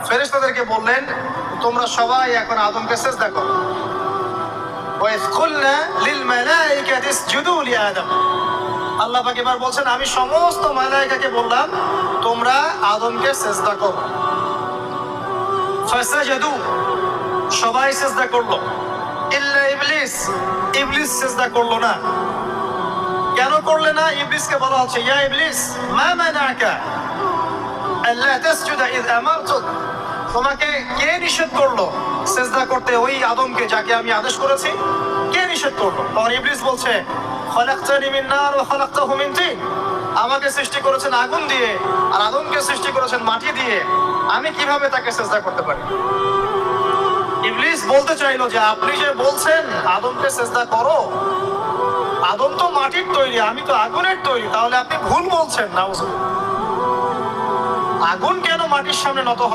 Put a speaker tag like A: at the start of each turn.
A: ফেরেশতাদেরকে বললেন, তোমরা সবাই এখন আদমকে সিজদা করো। ওয়াইয কুলনা লিল মালাইকাতি ইসজুদু লিআদম। আল্লাহ পাক এবার বলছেন, আমি সমস্ত মালায়েকাকে বললাম তোমরা আদমকে সিজদা করো। ফাসাজাদু, সবাই সিজদা করলো, ইল্লা ইবলিস, ইবলিস সিজদা করলো না। কেন করলে না? ইবলিসকে বলা হচ্ছে, ইয়া ইবলিস মা মানাকা আল্লা তাসজুদা ইয আমারতুক, তোমাকে কে নিষেধ করলো সিজদা করতে ওই আদমকে যাকে আমি আদেশ করেছি? কে নিষেধ করলো? তখন ইবলিস বলছে, খলাকতানি মিন নার ওয়া খলাকতাহু মিন তিন, আমাকে সৃষ্টি করেছেন আগুন দিয়ে আর আদমকে সৃষ্টি করেছেন মাটি দিয়ে, আমি কিভাবে তাকে সিজদা করতে পারি? ইবলিস বলতে চাইলো যে আপনি যে বলছেন আদমকে সিজদা করো, আদম তো মাটির তৈরি, আমি তো আগুনের তৈরি, তাহলে আপনি ভুল বলছেন। নাউজুবিল্লাহ, আগুন কেন মাটির সামনে নত হবে?